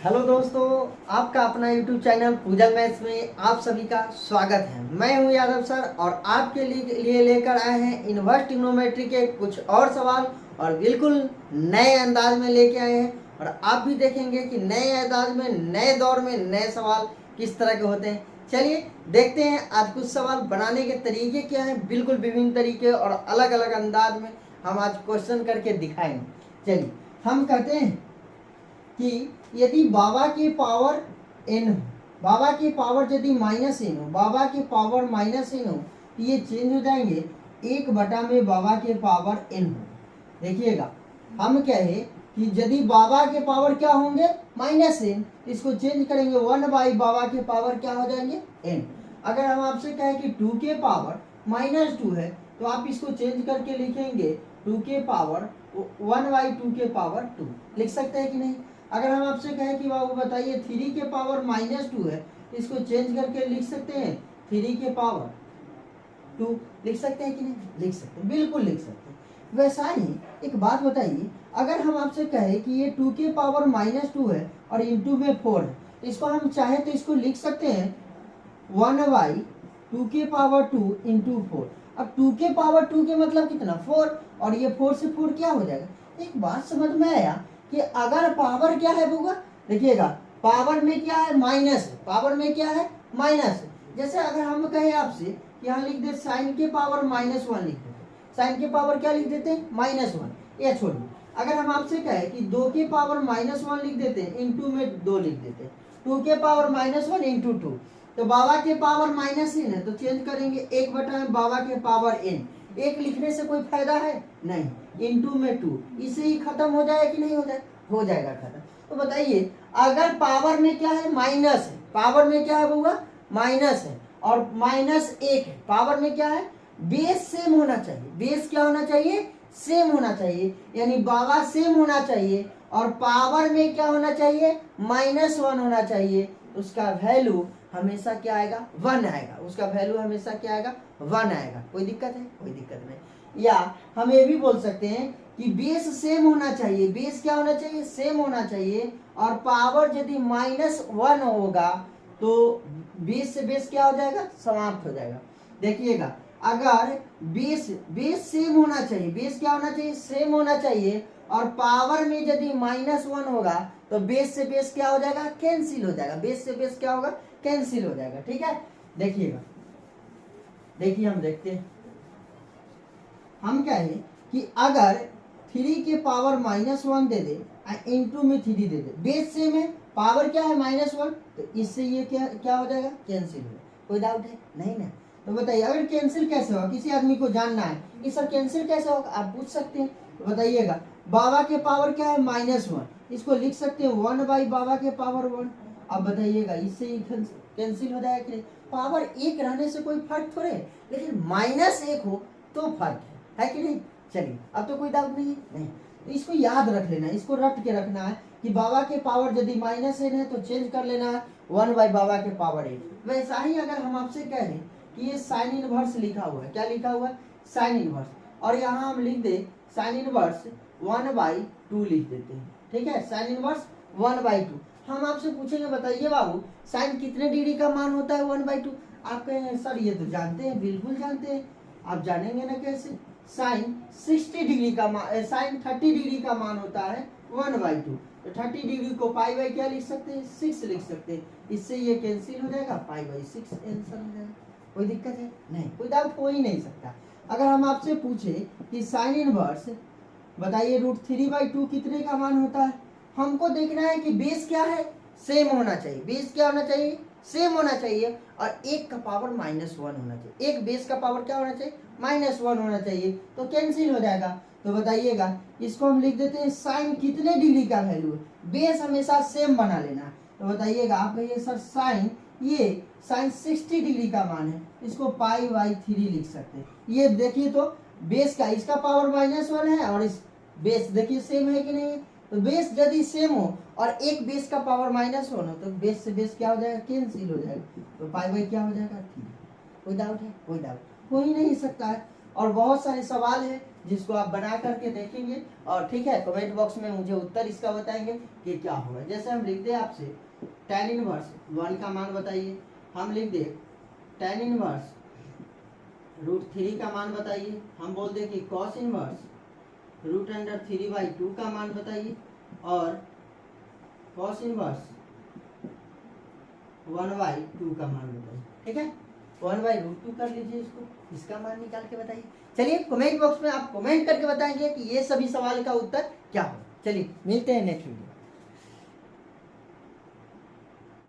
Hello दोस्तों, आपका अपना यूट्यूब चैनल पूजन मैथ्स में आप सभी का स्वागत है। मैं हूं यादव सर और आपके लिए लेकर आए हैं इनवर्स ट्रिग्नोमेट्री के कुछ और सवाल और बिल्कुल नए अंदाज में लेके आए हैं। और आप भी देखेंगे कि नए अंदाज में नए दौर में नए सवाल किस तरह के होते हैं। चलिए देखते हैं आज कुछ सवाल बनाने के तरीके क्या हैं। बिल्कुल विभिन्न तरीके और अलग अलग अंदाज में हम आज क्वेश्चन करके दिखाएंगे। चलिए हम कहते हैं कि यदि बाबा के पावर n हो, बाबा के पावर यदि -n हो, बाबा के पावर -n हो तो ये चेंज हो जाएंगे 1 में बाबा के पावर n हो। देखिएगा हम कहे कि यदि बाबा के पावर क्या होंगे -n, इसको चेंज करेंगे 1 बाबा के पावर क्या हो जाएंगे n। अगर हम आपसे कहें कि 2 के पावर -2 है तो आप इसको चेंज करके लिखेंगे 2 के पावर 1/2 के पावर 2। लिख सकते हैं कि नहीं। अगर हम आपसे कहें कि बाबू बताइए 3 के पावर -2 है, इसको चेंज करके लिख सकते हैं 3 के पावर 2। लिख सकते हैं कि नहीं। लिख सकते हैं, बिल्कुल लिख सकते हैं। वैसा ही एक बात बताइए, अगर हम आपसे कहें कि ये 2 के पावर -2 है और इंटू में 4 है, इसको हम चाहे तो इसको लिख सकते हैं 1/2 के पावर 2 इंटू 4। अब 2 के पावर 2 के मतलब कितना 4, और ये 4 से 4 क्या हो जाएगा। एक बात समझ में आया कि अगर पावर क्या है होगा, देखिएगा पावर में क्या है माइनस है, पावर में क्या है माइनस है। जैसे अगर हम कहे आपसे कि यहाँ लिख दे साइन के पावर -1 लिख देते, साइन के पावर क्या लिख देते हैं -1, ये छोड़िए। अगर हम आपसे कहे कि 2 के पावर -1 लिख देते हैं, इंटू में 2 लिख देते हैं, 2 के पावर -1 इंटू 2, तो बाबा के पावर -n है तो चेंज करेंगे 1 में बाबा के पावर n। एक लिखने से कोई फायदा है नहीं, इंटू में 2, इसे ही खत्म हो जाए कि नहीं हो जाए, हो जाएगा खत्म। तो बताइए अगर पावर में क्या है माइनस है, पावर में क्या है बउआ माइनस है और -1 है, पावर में क्या है बेस सेम होना चाहिए, बेस क्या होना चाहिए सेम होना चाहिए, यानी बाबा सेम होना चाहिए और पावर में क्या होना चाहिए -1 होना चाहिए। उसका वैल्यू हमेशा क्या आएगा 1 आएगा, उसका वैल्यू हमेशा क्या आएगा 1 आएगा। कोई दिक्कत है, कोई दिक्कत नहीं। या हम ये भी बोल सकते हैं कि बेस सेम होना चाहिए, बेस क्या होना चाहिए सेम होना चाहिए और पावर यदि -1 होगा तो बेस से बेस क्या हो जाएगा समाप्त हो जाएगा। देखिएगा अगर बेस सेम होना चाहिए, बेस क्या होना चाहिए सेम होना चाहिए और पावर में यदि -1 होगा तो बेस से बेस क्या हो जाएगा कैंसिल हो जाएगा, बेस से बेस क्या होगा कैंसिल हो जाएगा। ठीक है, देखिएगा देखिए हम देखते हैं, हम कहें कि अगर 3 के पावर -1 दे दे इंटू में 3 दे दे, बेस सेम है पावर क्या है -1, तो इससे ये क्या हो जाएगा कैंसिल हो। कोई डाउट है नहीं ना। तो बताइए अगर कैंसिल कैसे होगा, किसी आदमी को जानना है कि सर कैंसिल कैसे होगा, आप पूछ सकते हैं। तो बताइएगा बाबा के पावर क्या है -1, इसको लिख सकते हैं 1 बाबा के पावर 1। अब बताइएगा इससे ही कैंसिल हो जाएगा कि पावर 1 रहने से कोई फर्क थोड़े, लेकिन -1 हो तो फर्क है कि नहीं। चलिए अब तो कोई डाउट नहीं है नहीं, तो इसको याद रख लेना, इसको रट के रखना है कि बाबा के पावर यदि -n है तो चेंज कर लेना है 1 बाबा के पावर 8। वैसा ही अगर हम आपसे कहें कि ये साइन इनवर्स लिखा हुआ है, क्या लिखा हुआ है साइन इनवर्स, और यहाँ हम लिख दे साइन इनवर्स 1/2 लिख देते हैं। ठीक है, साइन इनवर्स 1/2। हम आपसे पूछेंगे बताइए बाबू साइन कितने डिग्री का मान होता है 1/2। आप कहेंगे सर ये तो जानते हैं, बिल्कुल जानते हैं। आप जानेंगे ना कैसे, साइन 60 डिग्री का मान, साइन 30 डिग्री का मान होता है 1/2, तो 30 डिग्री को पाई क्या लिख सकते हैं 6 लिख सकते हैं, इससे ये कैंसिल हो जाएगा π/6 आंसर हो जाएगा। कोई दिक्कत है नहीं, कोई डाउट हो ही नहीं सकता। अगर हम आपसे पूछे कि साइन इनवर्स बताइए √3/2 कितने का मान होता है, हमको देखना है कि बेस क्या है सेम होना चाहिए, बेस क्या होना चाहिए सेम होना चाहिए और 1 का पावर -1 होना चाहिए, एक बेस का पावर क्या होना चाहिए -1 होना चाहिए, तो कैंसिल हो जाएगा। तो बताइएगा इसको हम लिख देते हैं साइन कितने डिग्री का वैल्यू है, बेस हमेशा सेम बना लेना। तो बताइएगा आप कहिए सर साइन ये साइन 60 डिग्री का मान है, इसको π/3 लिख सकते हैं। ये देखिए तो बेस का इसका पावर -1 है और इस बेस देखिए सेम है कि नहीं है, तो बेस यदि सेम हो और एक बेस का पावर -1 हो तो बेस से बेस क्या हो जाएगा कैंसिल हो जाएगा, तो π/3 क्या हो जाएगा 3। कोई डाउट है, कोई डाउट हो ही नहीं सकता है। और बहुत सारे सवाल है जिसको आप बना करके देखेंगे और ठीक है कमेंट बॉक्स में मुझे उत्तर इसका बताएंगे कि क्या होगा। जैसे हम लिख दें आपसे tan इनवर्स 1 का मान बताइए, हम लिख दें tan इनवर्स √3 का मान बताइए, हम बोल दें कि cos इनवर्स √3/2 का मान बताइए और cos इनवर्स 1/2 का मान बताइए। ठीक है 1/√2 कर लीजिए इसको, इसका मान निकाल के बताइए। चलिए कमेंट बॉक्स में आप कमेंट करके बताएंगे कि ये सभी सवाल का उत्तर क्या हो। चलिए मिलते हैं नेक्स्ट वीडियो।